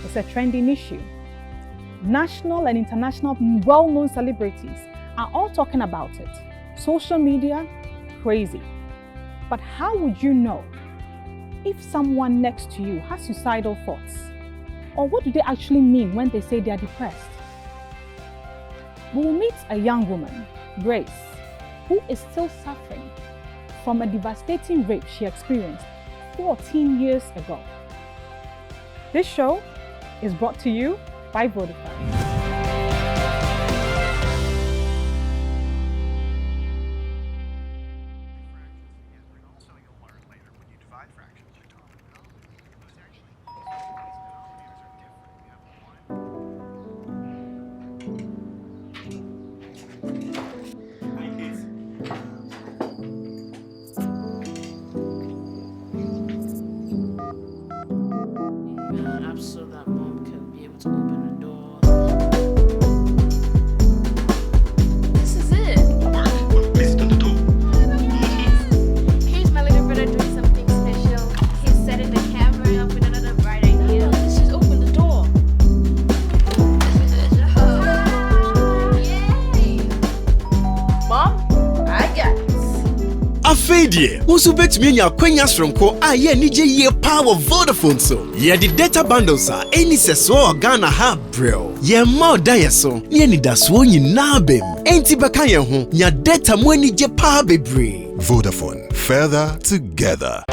is a trending issue. National and international well-known celebrities are all talking about it. Social media, crazy. But how would you know if someone next to you has suicidal thoughts? Or what do they actually mean when they say they are depressed? We will meet a young woman, Grace, who is still suffering from a devastating rape she experienced 14 years ago. This show is brought to you by Vodafone. So that mom can be able to open the door. This is it. Here's my little brother doing something special. He's setting the camera up with another bright idea. Let's just open the door. Yay! Mom, I got it. Afedie, usu betumi anya kwanya sronko a ye nije ye power Vodafone so. Ye di data bundles a eni seso Ghana ha brel. Ye ma oda ye so, ye ni daso nyina bem. Enti beka ye ho, nya data mo ani je power bebre. Vodafone, further together.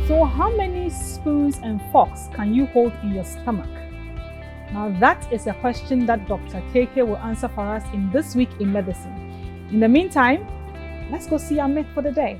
So how many spoons and forks can you hold in your stomach? Now that is a question that Dr. KK will answer for us in This Week in Medicine. In the meantime, let's go see our myth for the day.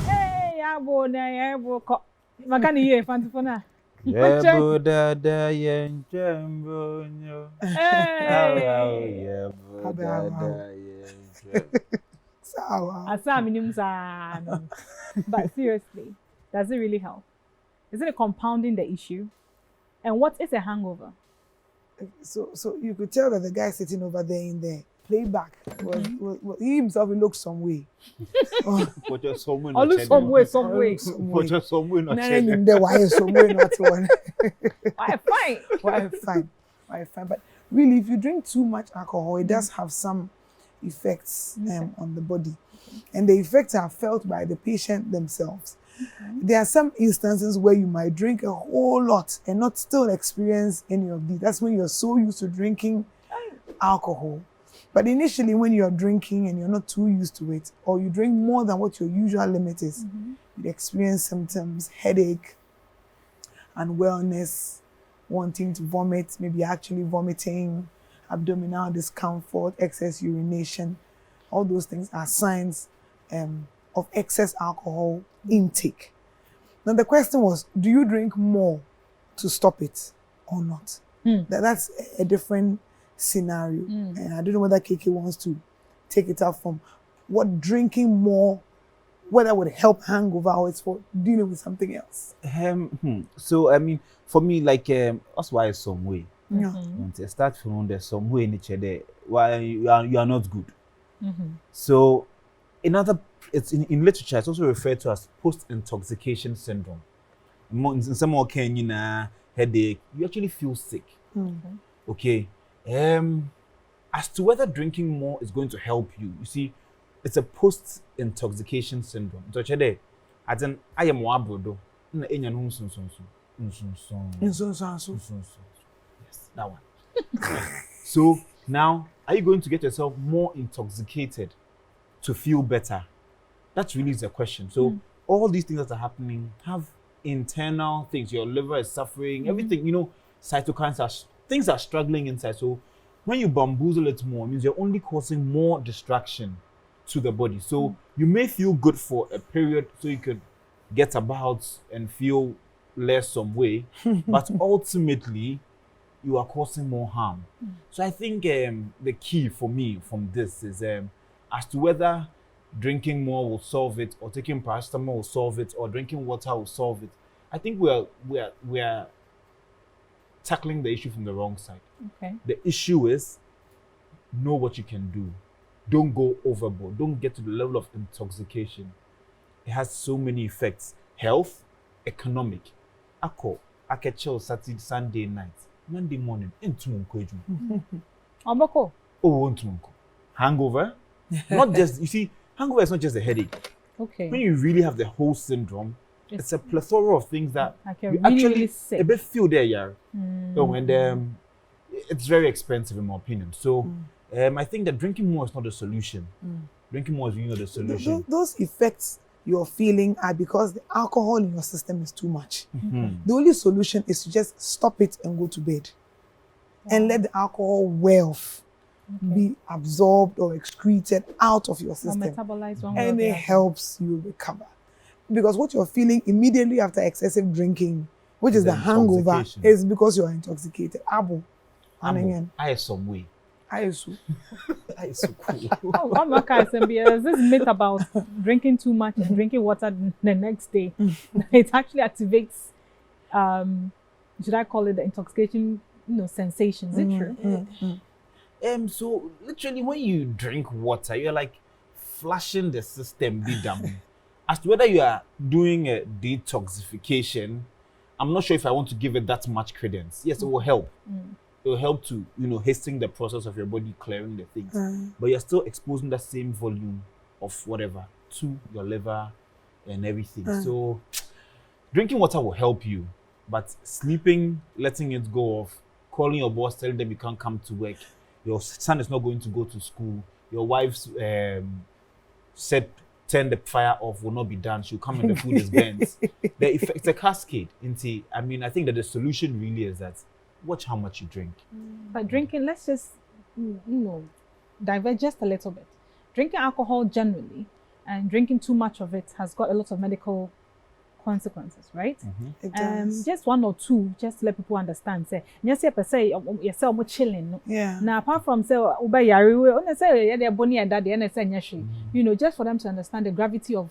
Hey, abo na abo ko. Magani ye fantifona. Yebo dada yenjembo nyo. Hey. Yebo dada yenjembo. Asa minimum sa. But seriously, does it really help? Isn't it compounding the issue? And what is a hangover? So you could tell that the guy sitting over there in the playback was he himself, he looked some way. Put your somewhere. Or look some way. Put your somewhere not Nah, there why some way not one. Why fine. Why fine. But really, if you drink too much alcohol, it does have some effects on the body, and the effects are felt by the patient themselves. There are some instances where you might drink a whole lot and not still experience any of these. That's when you're so used to drinking alcohol. But initially, when you're drinking and you're not too used to it, or you drink more than what your usual limit is, you experience symptoms, headache, unwellness, wanting to vomit, maybe actually vomiting, abdominal discomfort, excess urination. All those things are signs of excess alcohol intake. Now the question was, do you drink more to stop it or not? That's a different scenario. And I don't know whether KK wants to take it up from what drinking more, whether it would help hangover or it's for dealing with something else. So I mean, for me, like that's why it's some way. Yeah. When they start from there's some way in each other why you are not good. So it's in literature, it's also referred to as post-intoxication syndrome. In some more headache, you actually feel sick. Okay. As to whether drinking more is going to help you, you see, it's a post-intoxication syndrome. So today, I am wabrodo. Yes, that one. So now, are you going to get yourself more intoxicated to feel better? That's really the question. So all these things that are happening have internal things. Your liver is suffering, everything, cytokines things are struggling inside. So when you bamboozle it more, it means you're only causing more distraction to the body. So you may feel good for a period so you could get about and feel less some way, but ultimately you are causing more harm. So I think the key for me from this is As to whether drinking more will solve it, or taking paracetamol will solve it, or drinking water will solve it, I think we are tackling the issue from the wrong side. Okay. The issue is know what you can do. Don't go overboard. Don't get to the level of intoxication. It has so many effects: health, economic. I can chill Saturday, Sunday night, Monday morning, into Munko. Obako. Oh, into Munko. Hangover. Not just, you see, hangover is not just a headache. Okay. When you really have the whole syndrome, it's a plethora of things that I can you really, actually really sick. a bit feel there, yeah. Oh, and it's very expensive in my opinion. So I think that drinking more is not the solution. Drinking more is really not the solution. Those effects you're feeling are because the alcohol in your system is too much. Mhm. The only solution is to just stop it and go to bed. And let the alcohol wear off, be absorbed or excreted out of your Or system. metabolize one way or And the it other. helps you recover. Because what you're feeling immediately after excessive drinking, which is The the hangover, intoxication. is because you are intoxicated. Abo. And again, I have some way. I also. That is so cool. Oh, one more kind of there's this myth about drinking too much and drinking water the next day. It actually activates, should I call it the intoxication, sensation? Is it true? So literally when you drink water, you're like flushing the system be down. As to whether you are doing a detoxification, I'm not sure if I want to give it that much credence. Yes, it will help. It will help to, hasten the process of your body clearing the things. But you're still exposing that same volume of whatever to your liver and everything. So drinking water will help you, but sleeping, letting it go off, calling your boss, telling them you can't come to work, your son is not going to go to school, your wife's turn the fire off will not be done, she'll come and the food is burnt. It's a cascade. I think that the solution really is that watch how much you drink. But drinking, let's just, diverge just a little bit. Drinking alcohol generally and drinking too much of it has got a lot of medical consequences, right? It does. Just one or two, just to let people understand. Say, yes, say, you're more chilling. Yeah. Now, apart from say, just for them to understand the gravity of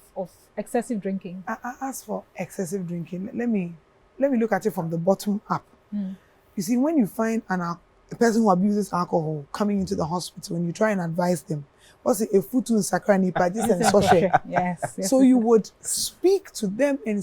excessive drinking. As for excessive drinking, let me look at it from the bottom up. You see, when you find a person who abuses alcohol coming into the hospital and you try and advise them, what's it, a foot in sakrani, but this and social. Yes. So you would speak to them, and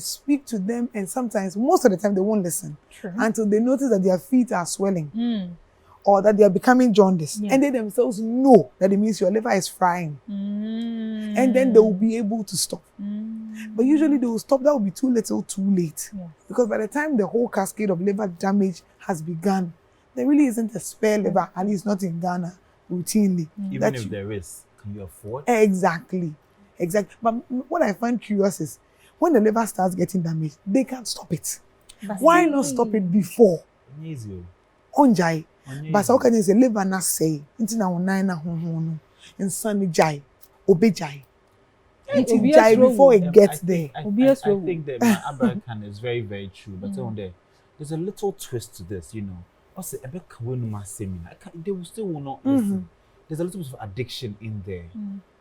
sometimes, most of the time, they won't listen until they notice that their feet are swelling or that they are becoming jaundiced. Yeah. And they themselves know that it means your liver is frying. And then they will be able to stop. But usually they will stop, that will be too little, too late. Yeah. Because by the time the whole cascade of liver damage has begun, there really isn't a spare liver, at least not in Ghana, routinely. Even if there is, can you afford? Exactly. But what I find curious is, when the liver starts getting damaged, they can't stop it. Why not stop it before? Easy. Onjai. But how can you say liver na say? Inti na wonai na honhono. Insani jai. Obe jai. Inti jai before it gets there. I think that Abraham is very, very true. But there's a little twist to this, Also, they will still not listen. There's a little bit of addiction in there.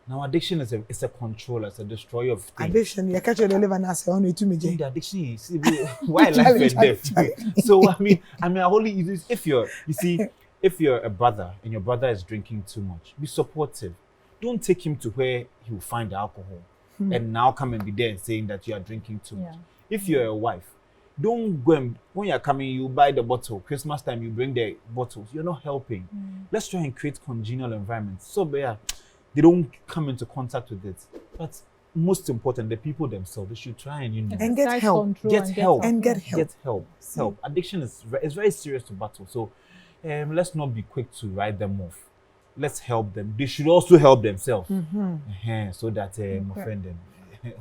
Now, addiction is a controller, it's a destroyer of things. Addiction, you catch the liver na say on to me. The addiction is why life and death. So I only use if you're a brother and your brother is drinking too much, be supportive. Don't take him to where he will find alcohol and now come and be there and saying that you are drinking too much. If you're a wife, don't go and, when you're coming, you buy the bottle. Christmas time, you bring the bottles. You're not helping. Let's try and create congenial environments so they don't come into contact with it. But most important, the people themselves, they should try and and get help. Get help. Get help. Help. Addiction is very serious to battle. So let's not be quick to write them off. Let's help them. They should also help themselves. So that offend them.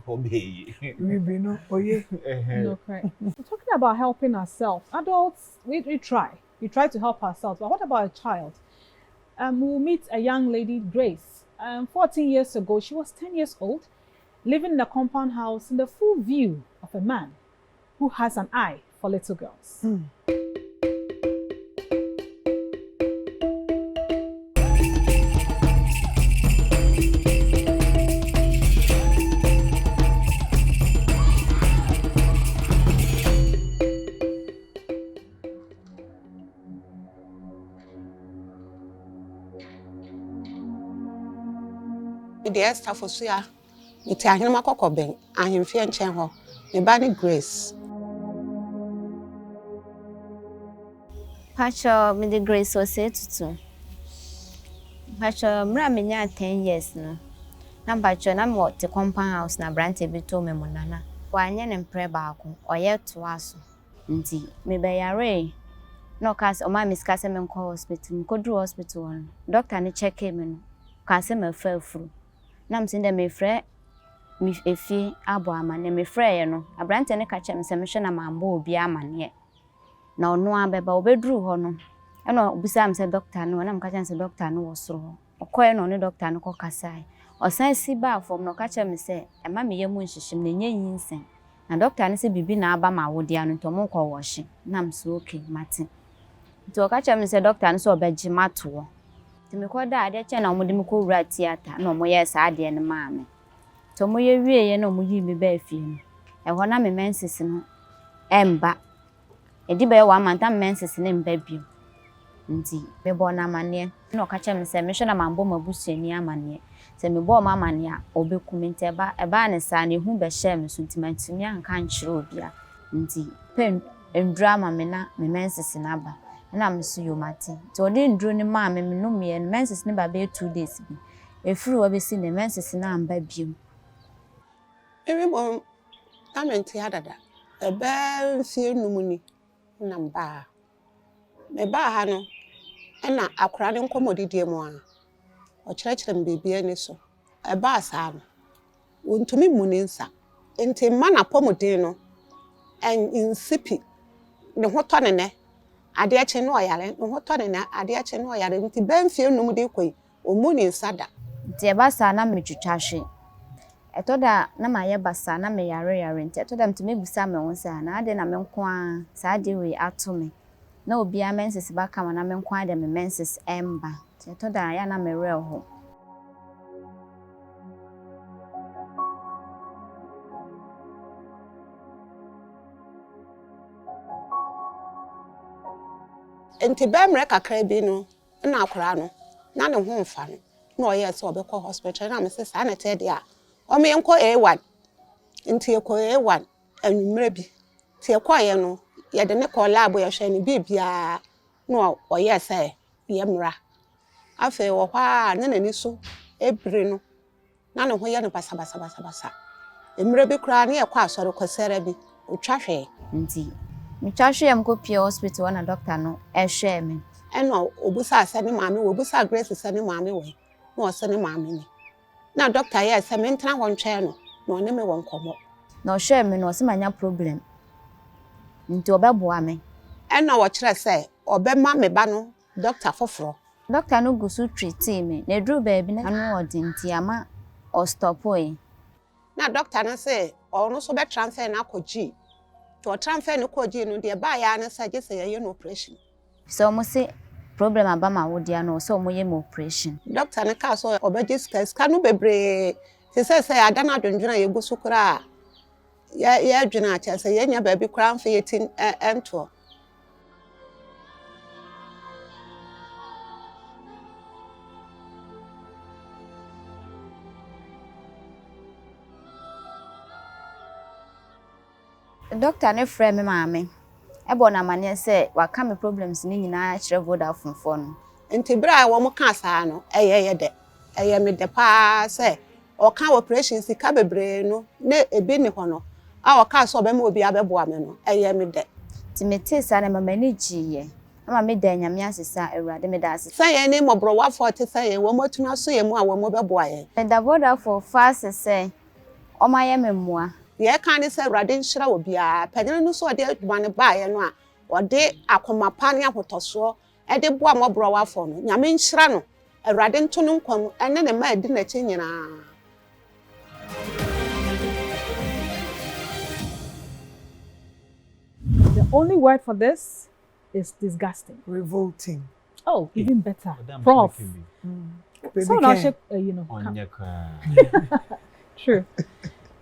Obey. No, correct. We're talking about helping ourselves. Adults, we try. We try to help ourselves. But what about a child? We'll meet a young lady, Grace. 14 years ago, she was 10 years old, living in a compound house in the full view of a man who has an eye for little girls. the staff for Suya. It's a him a cockobing, and him fear and change me banny Grace. Pacho, me the Grace Osei-Tutu. Pacho, mra me nya 10 years no. Na pacho na mo te compound house na brante bi to me monana. Wa anya ne mpre baako, oye to aso. Nti me be yare. No case o ma miskase me nko hospital, me kodru hospital on. Doctor ne check me no. Kase me fa furu. Na msinde me frɛ me efi abo amane me frɛ ye no. Abrante ne ka che me se me hwe na mambo obi amane. Na ono abeba obedru ho no. Eno obisa am se doctor no na mka che se doctor no wo soro. Okoye no ne doctor no kokasai. Osan si ba fom no ka che me se e ma me yemu nhihim na nya yinsen. Na doctor ne se bibi na aba ma wodi anu to mo ko wo hye. Na mse okay mate. To ka che me se doctor no so obegye mato. Ti me ko da ade che na mo de me ko wura theater na mo ye sa ade ne ma me. To mo ye wie ye na mo yi me ba afie no. E ho na me menses no emba. Edi be wa manta menses ne mba bio. Nti me bo na mane na ka che me se me hwe na mambo mabusuani amane. Se me bo ma amane a obekumi nti eba ne sa ne hu be hye me so nti mantumi anka nkyere obia. Nti pen drama me na me menses na ba. Na me so yo mate. To odi ndru ne ma me no me menses ne ba be 2 days bi. Efuru wa be si ne menses na amba bio. Every one, I'm in theatre. A bear fear numuni, Namba. Me ba hano, and a crowding commodity moa. Or church and baby any so. A bar san. Won to me muninsa. Ente mana pomodino, and insipid. The hot on ne. I dare cheno yare, no hot on I dare cheno yare, into ben fear numudi quay, or moonin sada. Dear Bassa, na me chuchashi. Etoda na maye basa na me yare nti etoda mtumi busa me won sa na ade na me nko a sa ade we ato me na obi a menses ba kama na me nko ade me menses emba etoda ya na me re ho Enti bemre kakra bi no na akora no na ne ho mfa no na oye se obekọ hospital na me se sa na te dia o me enko A1 nti ekọ A1 anumre bi ti ekọ ye no ye de ne ko lab ye hwe ne bibia na oye se ye mra afa wo kwa na nani so ebire no na ne ho ye no basa emre bi kra na ye kwa asore kwasere bi otwahwe nti mitwahwe am ko pie hospital na doctor no ehwe me eno obusa ase ne maame wo obusa Grace ase ne maame we na ose ne maame ni na doctor ye ase me ntena ho ntwe no na one me won komo na ohwe me no ose manya problem nti obeboa me eno wo kire se obema me ba no doctor foforo doctor no gusu treat me na dru ba bi na anu odi nti ama o stop oyi na doctor no se ono so be transfer na akoji to transfer no koji no de ba ya na suggest ye no operation so mo se problem abama wodia no so mo ye mo operation doctor ne ka so obeji scan no bebre se adana dwendwena ye gusu kura ye adwena acha se ye nya ba bi kura mfa yetin ento doctor ne frɛ me maame ebo na mane se waka me problems ni nyina kire Vodafone phone enti bra wo mo ka saa no eye de eye me de pa se o ka operation sika bebre no na ebi ni ho no a o ka so be ma obi abeboa me no eye me de ti mete sa na mama ni giye ama me da nyame asesa awurade me da asesa say ni mo bro wa 40 say wo mo tuna so ye mu a wo mo beboa ye me da Vodafone fast say o ma ye me mua ye kan ni say awurade nhira obi a panyana no so de aduma ne ba ye no a ode akomapa ne ahotoso e de boa mo bro wa fo no nyame nhira no awurade nto no nkwam ene ne ma edi na chi nyina. The only word for this is disgusting. Revolting. Oh, even better. Prof. So now, you know. True.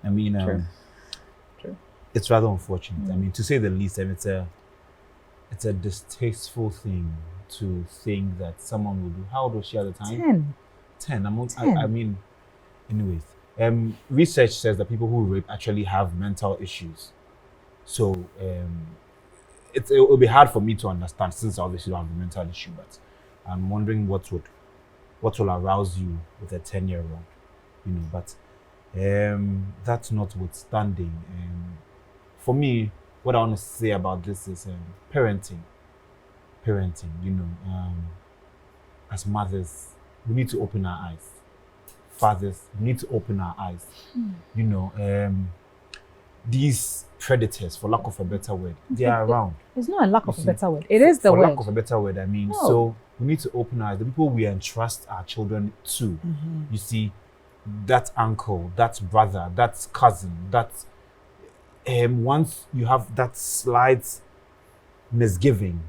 I mean, True. It's rather unfortunate. I mean, to say the least, I mean, it's a distasteful thing to think that someone will do. How old was she at the time? 10. 10. I mean, Anyways, research says that people who rape actually have mental issues. So it will be hard for me to understand since I obviously don't have a mental issue, but I'm wondering what will arouse you with a 10-year-old, you know. But that's notwithstanding. For me, what I want to say about this is parenting. You know, as mothers, we need to open our eyes. Fathers, we need to open our eyes. You know, these predators, for lack of a better word, they are around. It's not a lack of a better word. It is the word. For lack of a better word, I mean. No. So we need to open our eyes. The people we entrust our children to. You see, that uncle, that brother, that cousin, that once you have that slight misgiving,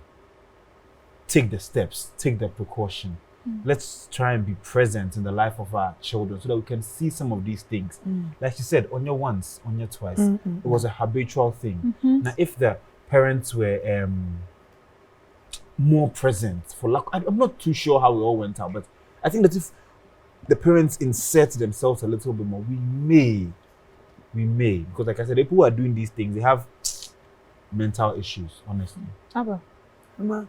take the steps, take the precaution. Let's try and be present in the life of our children so that we can see some of these things. Like you said, on your once, on your twice, it was a habitual thing. Now, if the parents were more present, I'm not too sure how it all went out, but I think that if the parents insert themselves a little bit more, we may, because like I said, the people who are doing these things, they have mental issues, honestly. Abba. Mama,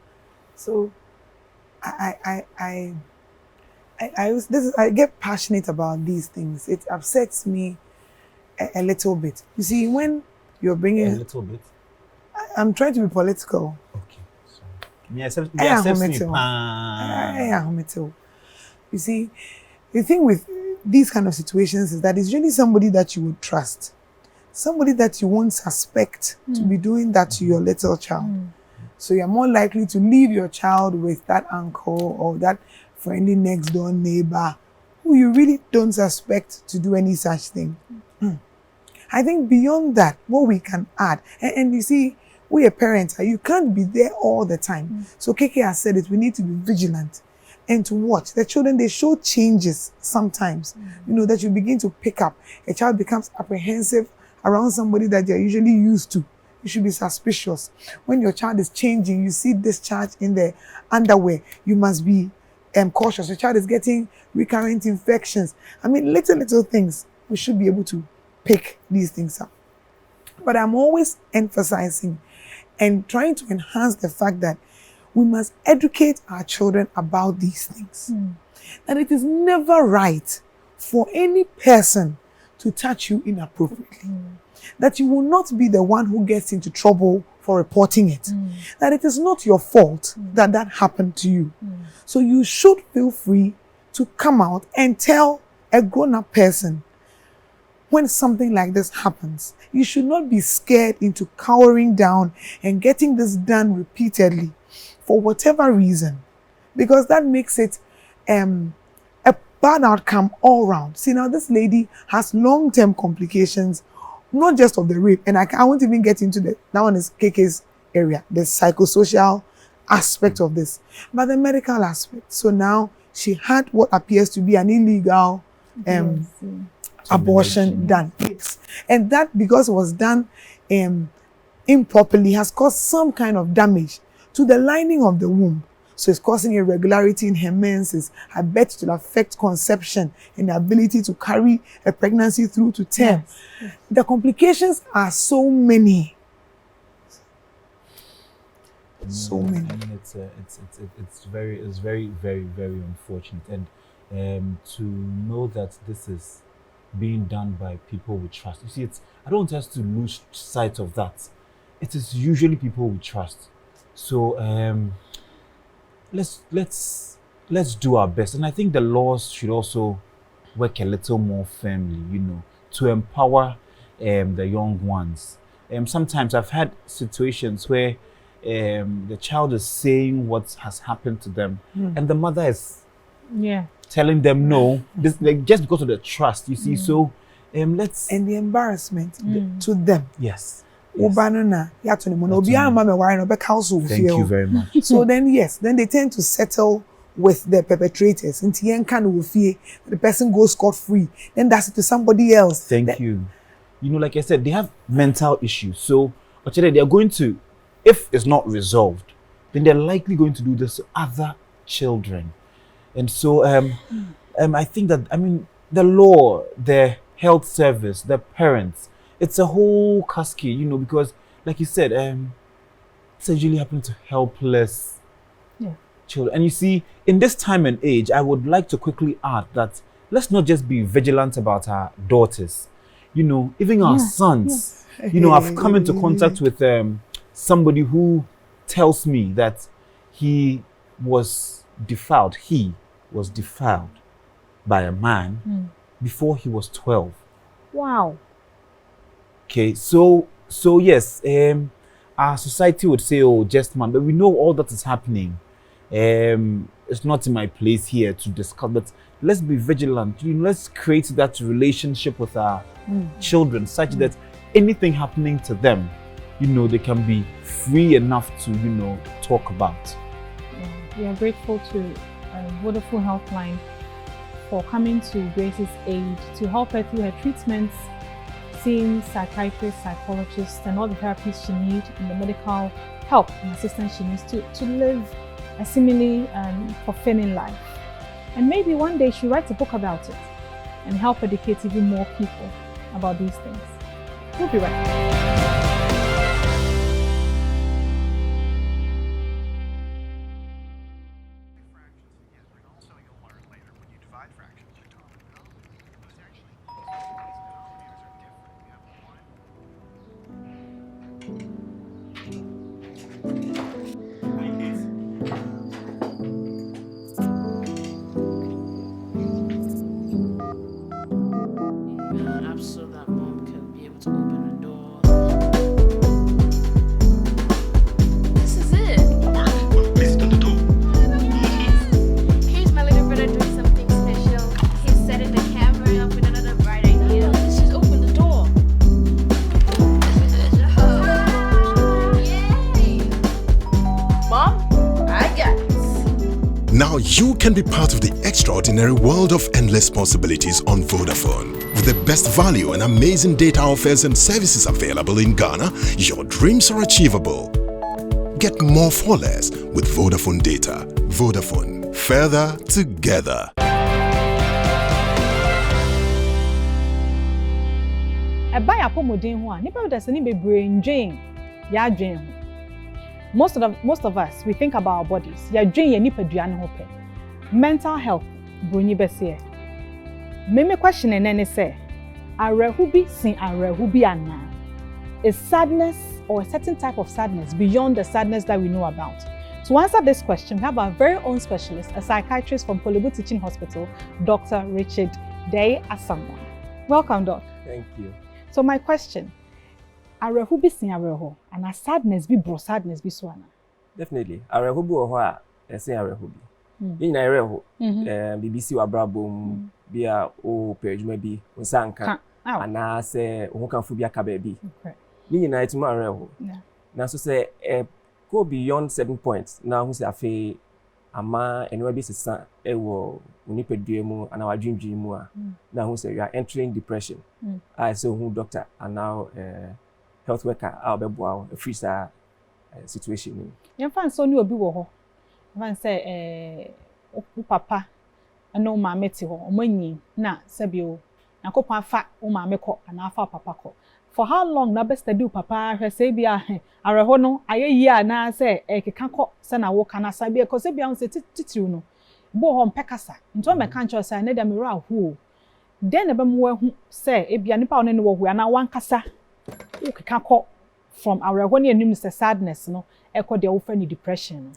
so I get passionate about these things. It upsets me a little bit. You see, when you're bringing A little bit. I'm trying to be political. Okay, sorry. You see, the thing with these kind of situations is that it's really somebody that you would trust, somebody that you won't suspect to be doing that to your little child. So you're more likely to leave your child with that uncle or that friendly next door neighbor who you really don't suspect to do any such thing. I think beyond that, what we can add, and you see, we are parents, you can't be there all the time. So Keke has said it, we need to be vigilant and to watch. The children, they show changes sometimes, you know, that you begin to pick up. A child becomes apprehensive around somebody that they're usually used to. You should be suspicious. When your child is changing, you see discharge in the underwear, you must be cautious. Your child is getting recurrent infections. I mean, little things. We should be able to pick these things up. But I'm always emphasizing and trying to enhance the fact that we must educate our children about these things. That it is never right for any person to touch you inappropriately. That you will not be the one who gets into trouble for reporting it. That it is not your fault that happened to you. So you should feel free to come out and tell a grown-up person when something like this happens. You should not be scared into cowering down and getting this done repeatedly for whatever reason, because that makes it a bad outcome all round. See, now this lady has long-term complications, not just of the rape, and I won't even get into that one is KK's area, the psychosocial aspect of this, but the medical aspect. So now she had what appears to be an illegal abortion done. Yes. And that, because it was done improperly, has caused some kind of damage to the lining of the womb. So it's causing irregularity in her menses. I bet it will affect conception and the ability to carry a pregnancy through to term. Yes. The complications are so many. So many. I mean, it's very, very unfortunate, and to know that this is being done by people we trust. You see, I don't want us to lose sight of that. It is usually people we trust. So let's do our best, and I think the laws should also work a little more firmly, you know, to empower the young ones. Sometimes I've had situations where the child is saying what has happened to them, and the mother is telling them no, this, like, just because of the trust, you see. So let's, and the embarrassment to them. Yes. Thank you very much. So then they tend to settle with the perpetrators. The person goes scot-free. Then that's it to somebody else. Thank you. You know, like I said, they have mental issues. So they are going to, if it's not resolved, then they're likely going to do this to other children. And so I think that, I mean, the law, the health service, the parents, it's a whole cascade, you know, because like you said, it's usually happening to helpless children. And you see, in this time and age, I would like to quickly add that let's not just be vigilant about our daughters, you know, even our sons. You know, I've come into contact with somebody who tells me that he was defiled by a man before he was 12. Wow. Okay, so yes, our society would say, oh, just man, but we know all that is happening. It's not in my place here to discuss, but let's be vigilant. You know, let's create that relationship with our children such that anything happening to them, you know, they can be free enough to, you know, talk about. We are grateful to Vodafone Healthline for coming to Grace's aid to help her through her treatments, seeing psychiatrists, psychologists, and all the therapies she needs and the medical help and assistance she needs to live a seemingly fulfilling life. And maybe one day she'll write a book about it and help educate even more people about these things. We'll be right back. So that mom can be able to open the door. This is it. Please don't do. Here's my little brother doing something special. He's setting the camera up with another bright idea. Let's just open the door. Yay! Mom, I got this. Now you can be part of the extraordinary world of endless possibilities on Vodafone. With the best value and amazing data offers and services available in Ghana, your dreams are achievable. Get more for less with Vodafone data. Vodafone, further together. Eba ya pomodin ho a nipa da se ni bebre ndwen ya adwen ho. Most of us, we think about our bodies. Ya adwen ya nipa duane ho pe. Mental health broni bese. Meme question and say, arehubi sin arehubi ana. Is sadness or a certain type of sadness beyond the sadness that we know about? To answer this question, we have our very own specialist, a psychiatrist from Polibu Teaching Hospital, Dr. Richard Dei-Asamoa. Welcome, Doc. Thank you. So my question, arehubi sin areho, and a sadness be bro sadness be swana? Definitely. Arehubi oho a say arehubi. In areho, BBC wa brabum. Bia o pejuma bi nsanka ana se ho kanfo bi aka ba bi ni nyina etuma areho na so se go beyond 7 points na hu se afi ama enwa bi sesa ewo onipadua mu ana wadwindwi mu a na hu se you are entering depression. I say who doctor and now health worker a obeboa a free situation. Yemfa so ni obi wo ho. Man say papa ano ma meti ho omanyi na sabio nakopon afa o ma meko ana afa papa ko. For how long na best do papa hwe say bia areho no ayeyi ana say ekeka ko se na wo kana sabia ko se bia on se titiru no bo ho mpekasa nto me kan cho say na da mero ahu den na be mo hu say e bia nipa one ne wo hu ana wankasa wo keka ko from areho ne anim se sadness no e ko de wo fa ni depression.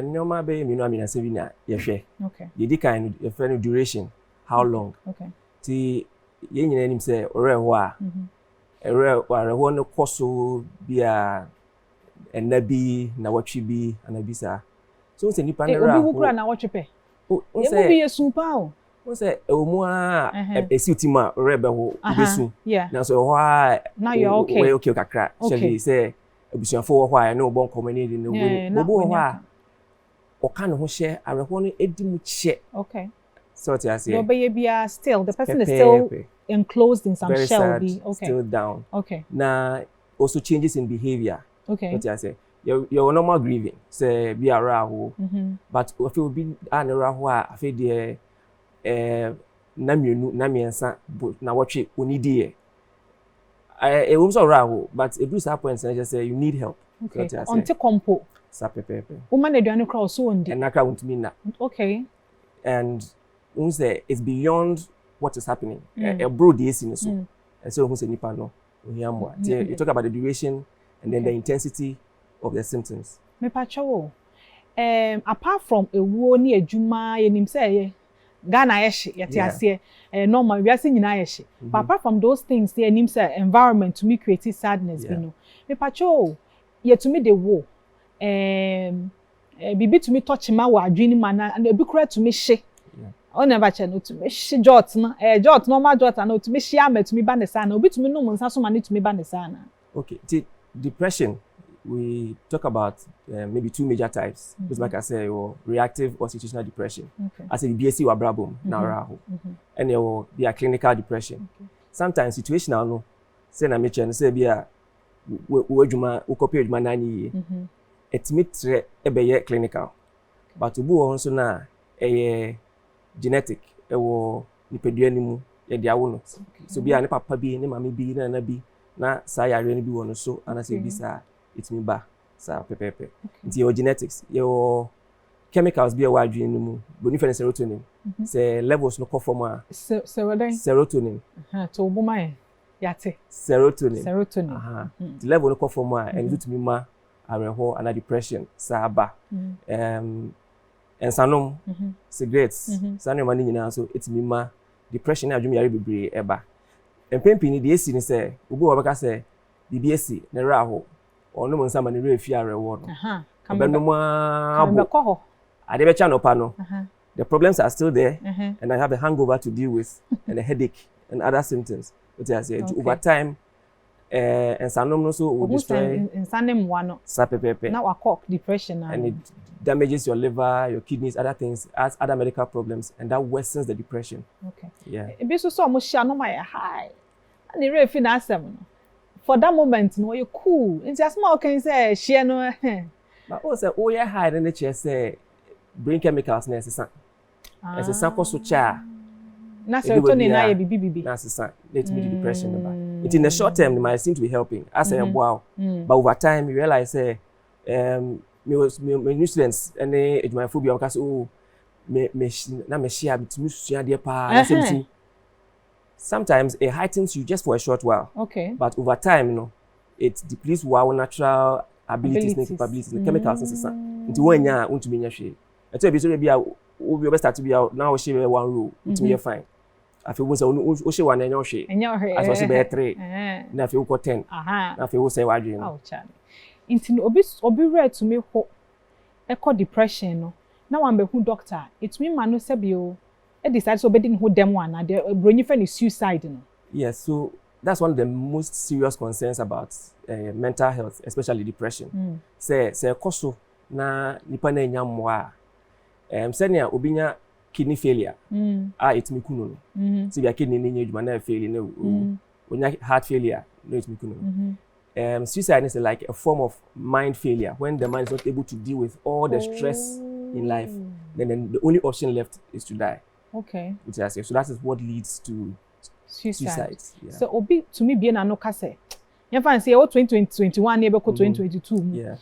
Normal be me no amina se bi na ye hwe. Okay. The kind of friend duration, how long? Okay. Ti ye nyina nim se ore ho a. Ore ho no koso bia enabi na watwi bi anabi sa. So se nipa na ra. Obi wukura na watwe pe. O se bi yesu pa o. O se omu a esiutima ore be ho besu. Na so ho a now you're okay. We okay kakra. Shall say abusuafo ho a na obon community no we obo ho a o kan ho hye areho no edimu hye. Okay. So what I say? No, but still the person is still enclosed in some very shell. Sad, Okay. Still down. Okay. Now also changes in behavior. Okay. What I say? Your normal grieving say be around, but if you be around, I feel the na mienu na miensa na watwe onidie it was alright but it do that point and just say you need help. Okay. Onte kompo. Sa pepepe. Woman eduane kra so ondi. And nakra untimi na. Okay. And say it's beyond what is happening. A broad is in so. And so say nipa no ohiamwa. You talk about the duration and then the intensity of the symptoms. Me pacho apart from ewo ni adwuma yenim say Ghana yeshi yeti ase normal we ase nyina yeshi but apart from those things there nim say environment to me create sadness you know me pacho ye to me the wo bibi to me touch ma wa adwini mana and ebi kura to me hye o never channel to me hye jot na jot normal jot na to me hye am to me ba ne sana obi to me no mo nsa so ma ne to me ba ne sana. Okay, depression we talk about maybe two major types. Just like I say, or reactive or situational depression. Okay. I say the BSc or brabum now and there will be a clinical depression. Okay. Sometimes situational no. Say na mention say be a we juma we copy juma 9 years. It meet be clinical. But to go on so na genetic wo nipadua ni mu ye dia wo no. So be a ne papa bi ne mama bi na bi na sa yare ni bi wo no so ana say bi sa it's me ba sa pepepe. It's your genetics, your chemicals be a wide dream mu. But if serotonin, say levels no conform serotonin. To buma yate. Serotonin. The level no conform and it me ma areho and depression sa ba. And sanom cigarettes. Sanom mani nyina so it's me ma depression na adwumi yare bebre eba. Empempi ni de esi ni say obi wo beka say BBSc na raho ono mo nsama ne refi arewo no kambe ade be channel pa no the problems are still there and I have a hangover to deal with and a headache and other symptoms what I say over time and sanom no so will destroy sanem wano sapepepe na wakok depression and it damages your liver, your kidneys, other things, as other medical problems, and that worsens the depression. Okay. Yeah. Be so much no my high and the refi na asem for that moment no you cool it's as small can say share no but also oh yeah high in the chair say brain chemicals necessary as a sample so cha na serotonin na ye bibi necessary let me the depression about it in the short term it might seem to be helping as a wow but over time you realize say me students and my phobia because oh me share between sua de pa something. Sometimes it heightens you just for a short while. Okay. But over time, you know, it depletes our natural abilities and capabilities, the chemicals and into when you want to be share. I tell you, so be we be start to be out now. Share one rule, it will be fine. I feel once I share one and you share. I was be 3. Now I feel 10. Now I feel say what you know. Oh, Charlie. Into obi read to me ho. Echo depression no. Now I'm be who doctor. It mean man no say bio. I decided so bedding who them one and the brain is suicide. No? Yes, so that's one of the most serious concerns about mental health, especially depression. Say koso na nipa na nyamwa. Senya obinya kidney failure. It me kuno. So your kidney ni nyeduma na fail no. Onya heart failure no it me kuno. Suicide is like a form of mind failure when the mind is not able to deal with all the stress in life. Then the only option left is to die. Okay. So that is what leads to suicide. Yeah. So obi to me be na no kase. You fancy 2021 near 2022. Yeah.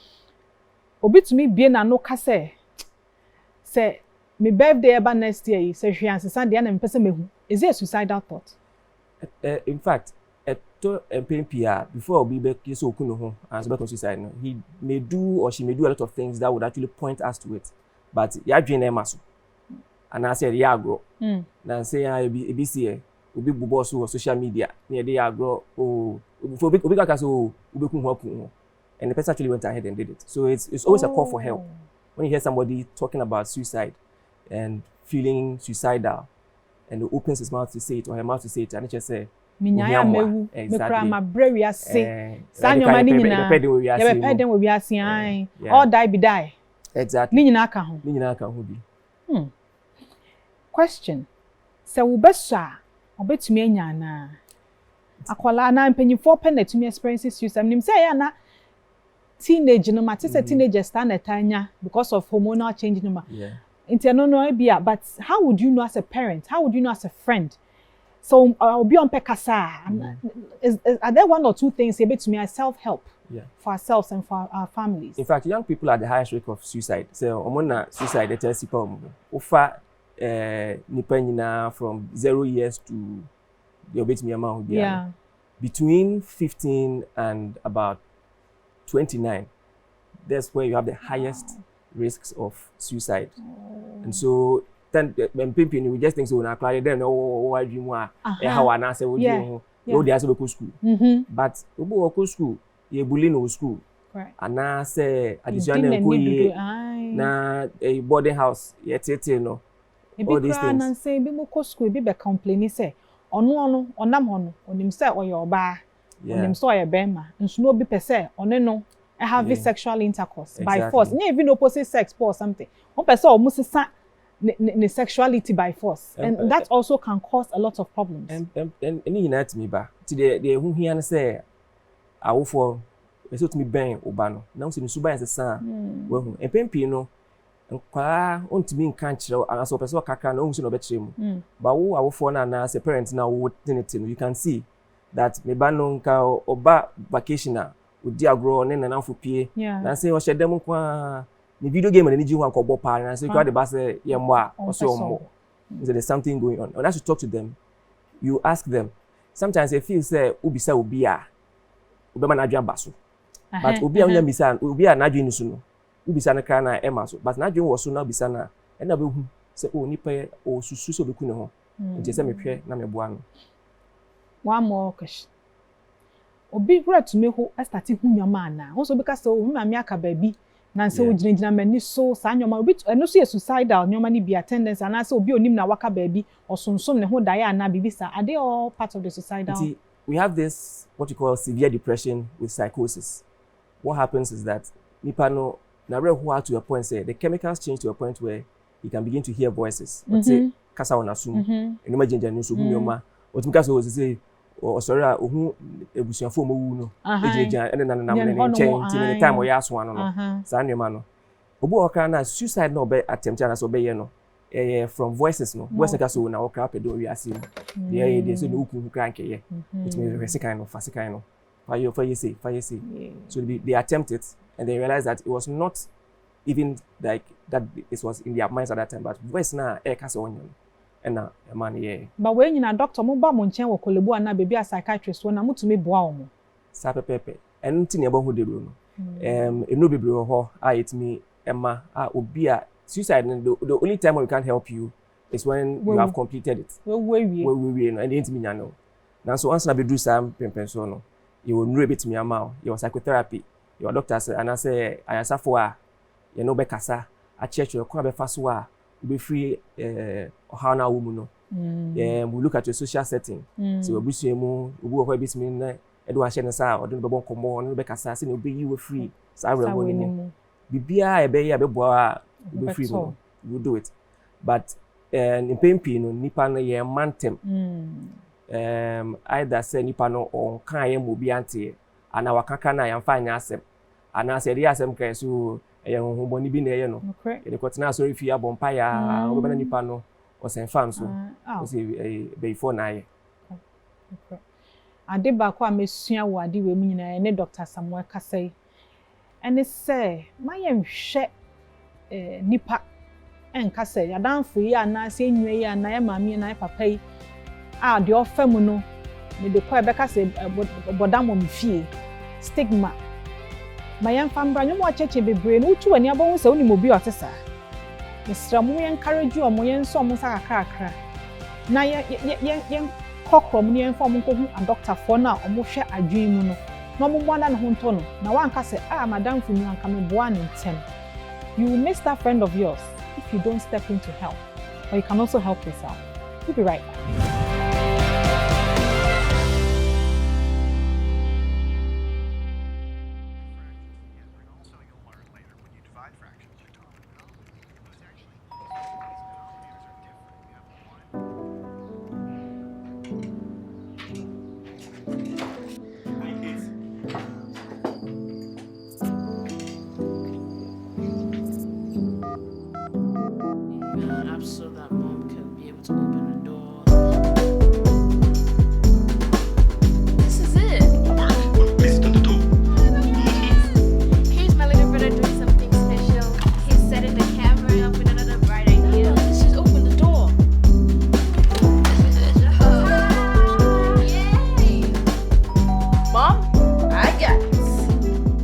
Obi to me be na no kase. Say me birthday about next year say hwe Sunday na mpese mehu. Is it a suicidal thought? In fact, to MPPR before obi be so okuno ho as about suicide no. He may do or she may do a lot of things that would actually point us to it. But ya dwen na maso. And I said, yeah, grow. Now say I be see obi bubo so social media. Near the agro oh obi kaka so obi kun and the person actually went ahead and did it. So it's always a call for help. When you hear somebody talking about suicide and feeling suicidal and he opens his mouth to say it or her mouth to say it, and it just say minyaya mewu mekra ma brewi ase sanyo mani nyina ye be peden we wi ase an all die be die. Exactly. Ni nyina aka ho bi. Question. Se wo besa obetumi anya na akwala na mpanyifo pe na tumi experiences suicide nim say ya na teenage no ma say teenagers stand at anya because of hormonal change no ma but how would you know as a parent? How would you know as a friend? So I'll be on Pekasa. Are there one or two things able to me as self-help for ourselves and for our families? In fact, young people are the highest rate of suicide. So suicide they tell people offer from 0 years to the between 15 and about 29. That's where you have the highest risks of suicide. And so then we just think so now then why do you want how I say would you they also go school. But go school you bully no school. And now say additional na a boarding house yet no all these things. And say be mo school be complaining say ono onam hono onim say oye oba onim so oye bema nso no be pese one no have sexual intercourse by force. Even opposite sex or something. One person almost the sexuality by force, and that also can cause a lot of problems. And any unite me ba. Today the who here say I for so to me ben obano. Now so suba as a son. Well, and pempi no nkwa ontimi nka nkyerɛ and so person kaka na onso no bekyerɛ mu. But wo awofo na na as a parent na wo tinity you can see that me ba no nka oba vacation na odi agro ne na for pie na say o hyedem kwa the video game and the one called Bob and so you got the bass yamwa or so more. So there's something going on. And as you talk to them, you ask them. Sometimes they feel say ubisa ubia ubema na adwan baso. But ubia unya bisa ubia na adwan nisu no. Ubisa na kra na ema so. But na adwan wo so na bisa na e na behu say o nipa o susu so beku ne ho. Nti say me hwe na me boa no. One more question. Obi wura to me ho start hu nyama na. Wo so be ka say o ma me aka baby. Nancy we gyina mani so saa nyoma obi eno so suicidal nyoma ni be attendance and say obi onim na waka baby osonsom ne ho dae ana bibisa are they all part of the suicidal? See, we have this what you call severe depression with psychosis. What happens is that nipa no na who are to a point say the chemicals change to a point where you can begin to hear voices. Let's say kasa ona sum enoma jenja ni so hu nyoma otumika so say o sorry ohu ebusuafo mo wu no ejeja ene na ne chain ti ne time o ya so ano no sa nwema no obu okra na suicide no be attempt na so be ye no from voices no voice ka so na okra pedo wi ase dey so no ku kra nke ye it means we kind of fast kind of for you say so they attempt it and they realize that it was not even like that it was in their minds at that time but voice na e ka so onyo and a man but when you na doctor mo ba mo nchen wo kolebu ana baby a psychiatrist wo na mutumi boa wo mo sa pepepe en ti ne ba ho debro no eno bebro ho a it me emma obi a suicide the only time we can't help you is when you have completed it we no and enti me nya no na so once na be do some pempenso no you will know bit me ama your psychotherapy your doctors and I say ayasa for you know be kasa a church you come be faso a be free how na woman no we look at your social setting so we busu emu obu ho bit me na e do ahye ne sa o do be bon komo no be kasa say no be you free sa rewo ni bibia e be ya be boa be free no you do it but in pempi no nipa no ye mantem either say nipa no on kan ye mo bi ante ana wakaka na ya mfa nya asem ana say dey asem kan so e ho boni bi na ye no e ko tena so refi abompa ya o be na nipa no o sen fan so o say before na ye ade ba ko amesua wo ade we mu nyina ne Dr. Samuel Kasai ene say mayem hwe nipa enka say adanfo yi ana say enwe yi ana ya maami na ya papa yi de ofam no me de kwa be ka say bodamo mfie stigma mayem fambra nyomo acheche bebre no utu ani abon say oni mobi otesa misra mu yen encourage o mo yen so mo sa kakra na yen kokrom ni yen form ko hu a doctor for na o mo hwe adwen mu no no mo mo na ho nto no na wanka say madam fu mi anka me boa ne ntem you will miss that friend of yours if you don't step in to help or you can also help yourself. We'll be right back.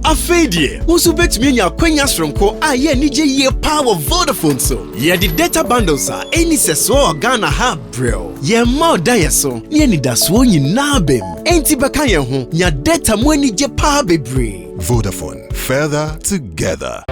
Afedie, usu betumi anya kwenya sronko a ye nije ye power Vodafone so. Ye di data bundles a eni seso Ghana ha bro. Ye mo da yeso, ye ni daso nyina bem. Enti beka ye ho, nya data mo ani je power bebre. Vodafone, further together.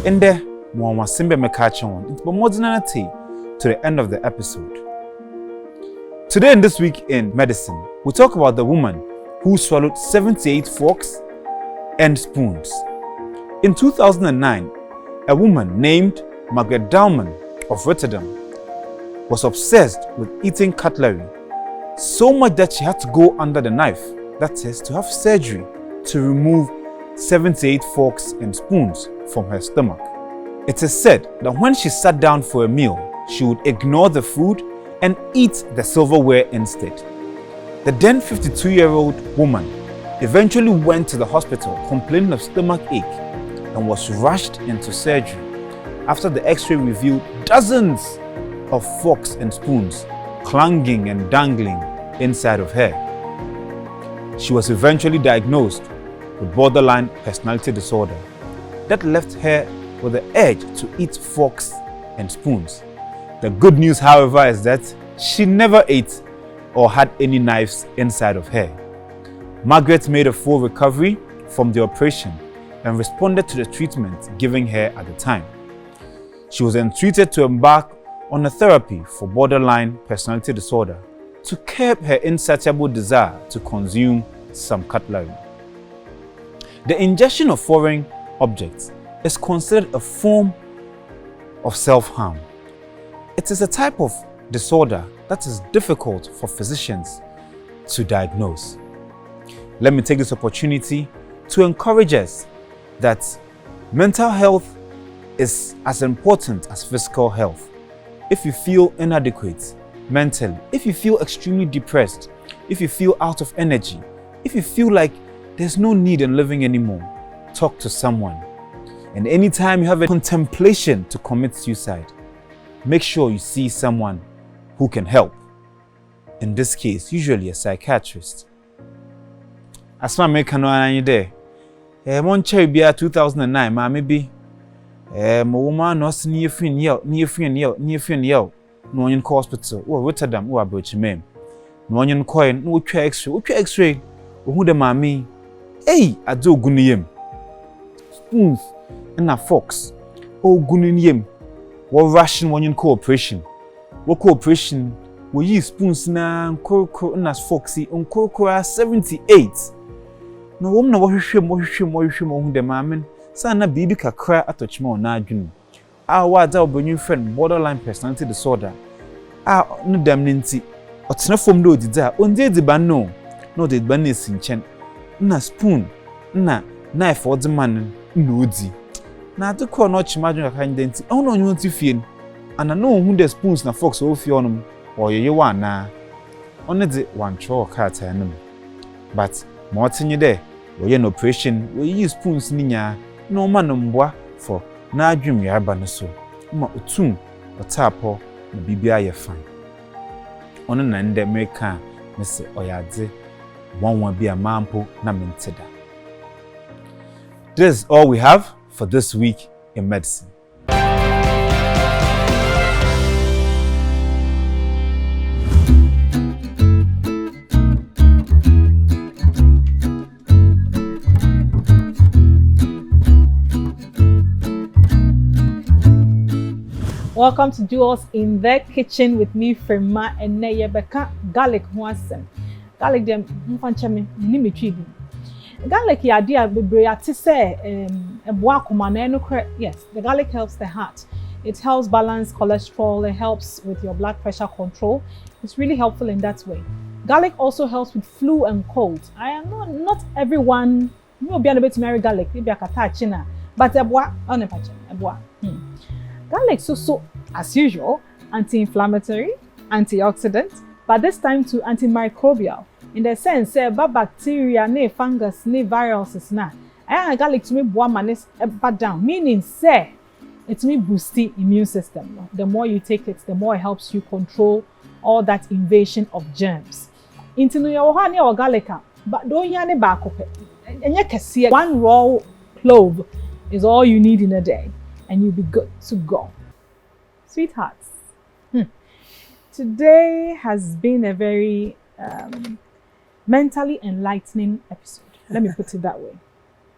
In there, Mama Simbe Mekachon, it's modernity to the end of the episode. Today in This Week in Medicine, we talk about the woman who swallowed 78 forks and spoons. In 2009, a woman named Margaret Daalman of Rotterdam was obsessed with eating cutlery, so much that she had to go under the knife, that is, to have surgery to remove 78 forks and spoons from her stomach. It is said that when she sat down for a meal, she would ignore the food and eat the silverware instead. The then 52-year-old woman eventually went to the hospital complaining of stomach ache and was rushed into surgery after the x-ray revealed dozens of forks and spoons clanging and dangling inside of her. She was eventually diagnosed with borderline personality disorder that left her with the urge to eat forks and spoons. The good news, however, is that she never ate or had any knives inside of her. Margaret made a full recovery from the operation and responded to the treatment given her at the time. She was then treated to embark on a therapy for borderline personality disorder to curb her insatiable desire to consume some cutlery. The ingestion of foreign objects is considered a form of self-harm. It is a type of disorder that is difficult for physicians to diagnose. Let me take this opportunity to encourage us that mental health is as important as physical health. If you feel inadequate mentally, if you feel extremely depressed, if you feel out of energy, if you feel like there's no need in living anymore, talk to someone. And anytime you have a contemplation to commit suicide, make sure you see someone who can help. In this case, usually a psychiatrist. As my make no any day. Mon cherry be 2009, ma maybe my woman no near friend yell, no one hospital, or Rotterdam, or about your name. No one coin, no x-ray, who the mammy. Hey, I do guniyem. Spoons and a forks. Oh, guniyem. What ration one in cooperation? What cooperation? We use spoons na koko and as foxy on koko 78. No woman what who the mammy. Sana baby ka cry at touch more na jun. Our words our new friend borderline personality disorder. No damn ninty. What's not from no desire. On the ban no the ban is in chen. Na spoon na knife for the man no di na to call no chimaju ka ndenti ono nyu ti fie ana no hu the spoons na forks o fie onum o yeye wa na ono de wan cho ka ta num but mo tinye de we ye no operation we use spoons ni nya no ma no mboa for na adwum ya ba no so ma otum otapo na bibia ye fan ono na nde meka me se oyade one be a mampo na mentida. This is all we have for this week in medicine. Welcome to Duels in the Kitchen with me, Frema, and Neyebeka Garlic Huasen. Garlic dem mfanchame ni metwi. Garlic ya dia bebre ati say eboa koma na enukre. Yes, the garlic helps the heart. It helps balance cholesterol, it helps with your blood pressure control. It's really helpful in that way. Garlic also helps with flu and cold. I am not everyone no be able to marry garlic, maybe akata china, but eboa onepache eboa. Garlic so as usual anti-inflammatory, antioxidant, but this time to antimicrobial. in the sense bacteria, ne fungus, ne viruses na. Garlic to me boa manes down. Meaning say it me boost the immune system. The more you take it, the more it helps you control all that invasion of germs. Into your honey or garlic, but don't yane back up. And you can see one raw clove is all you need in a day, and you'll be good to go. Sweethearts, today has been a very mentally enlightening episode. Let me put it that way,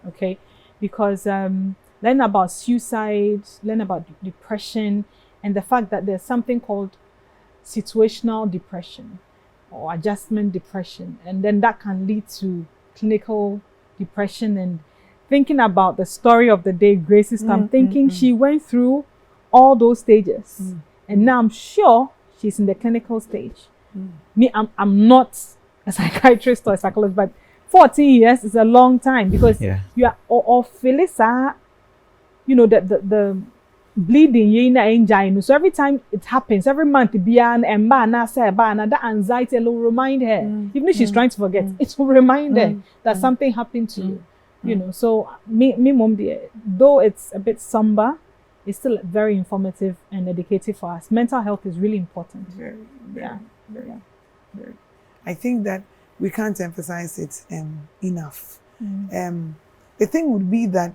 okay? Because learn about suicide, learn about depression, and the fact that there's something called situational depression or adjustment depression, and then that can lead to clinical depression. And thinking about the story of the day, Grace's time, thinking she went through all those stages, and now I'm sure she's in the clinical stage. Me, I'm not a psychiatrist or a psychologist, but 14 years is a long time, because you are or Felisa, you know, the bleeding engine. So every time it happens, every month that anxiety will remind her, even if she's trying to forget, it will remind her that something happened to you. You know, so me mom, though it's a bit somber, it's still very informative and educative for us. Mental health is really important. Very. I think that we can't emphasize it enough. The thing would be that,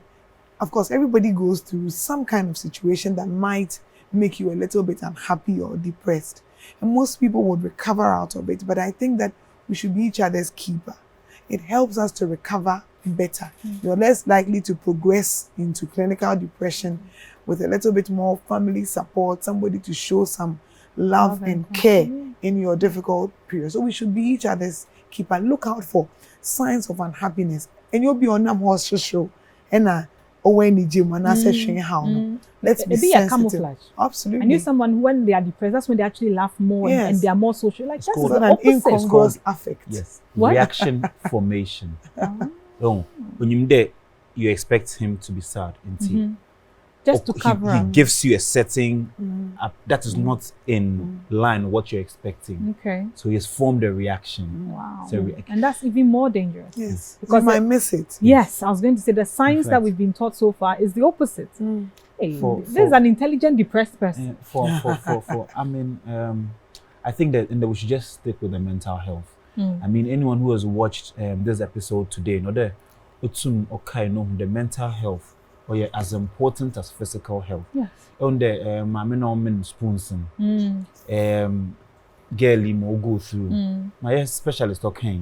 of course, everybody goes through some kind of situation that might make you a little bit unhappy or depressed. And most people would recover out of it. But I think that we should be each other's keeper. It helps us to recover better. You're less likely to progress into clinical depression with a little bit more family support, somebody to show some love and care in your difficult period. So we should be each other's keeper. Look out for signs of unhappiness. And you'll be on a horse show. And when the gym and I say how let's be sensitive. A camouflage. Absolutely. I knew someone when they are depressed, that's when they actually laugh more and they are more social. Like that's an incongruous affect. Yes. What? Reaction formation. Oh, when you're there, you expect him to be sad. Just to cover he gives you a setting that is not in line with what you're expecting. Okay. So he has formed a reaction. Wow. And that's even more dangerous. Yes. Because you might miss it. Yes, I was going to say the science that we've been taught so far is the opposite. Hey, this is an intelligent, depressed person. I mean, I think that we should just stick with the mental health. I mean, anyone who has watched this episode today, the mental health or as important as physical health. Yes. On the spoonsing, girly mo go through. My specialist okay.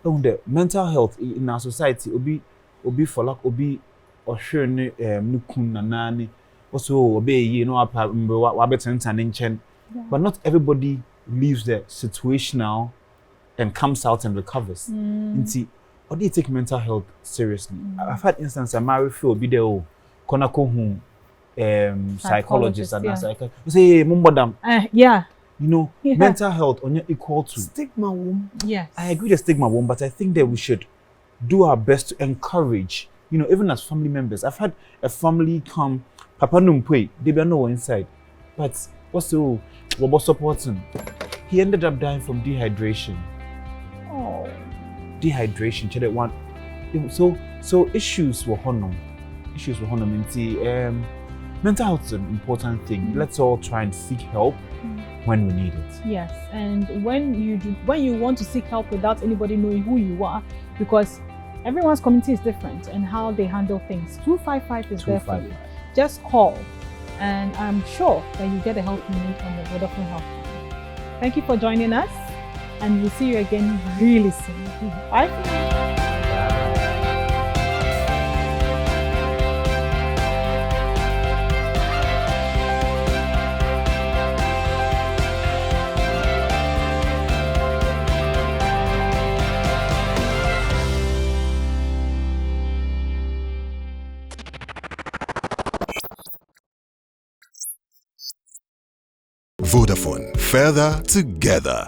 On the mental health in our society, obi for like obi or sure nukun nanani. Also obey but not everybody leaves the situational and comes out and recovers. Or do you take mental health seriously? I've had instances, I marry Phil, be there, Konako home, psychologist and psychiatrist. You say, hey, Mumbadam. Yeah. You know, mental health on equal to stigma womb. Yes. I agree with stigma womb, but I think that we should do our best to encourage, you know, even as family members. I've had a family come, Papa Numpwe, they be no inside. But what's the what supporting? He ended up dying from dehydration. Oh. Dehydration, so issues were honor. Mental health is an important thing. Let's all try and seek help when we need it. Yes, and when you want to seek help without anybody knowing who you are, because everyone's community is different and how they handle things. 255 is there for you. Just call, and I'm sure that you get the help you need on the Vodafone Healthline. Thank you for joining us. And we'll see you again really soon. Bye. Vodafone, further together.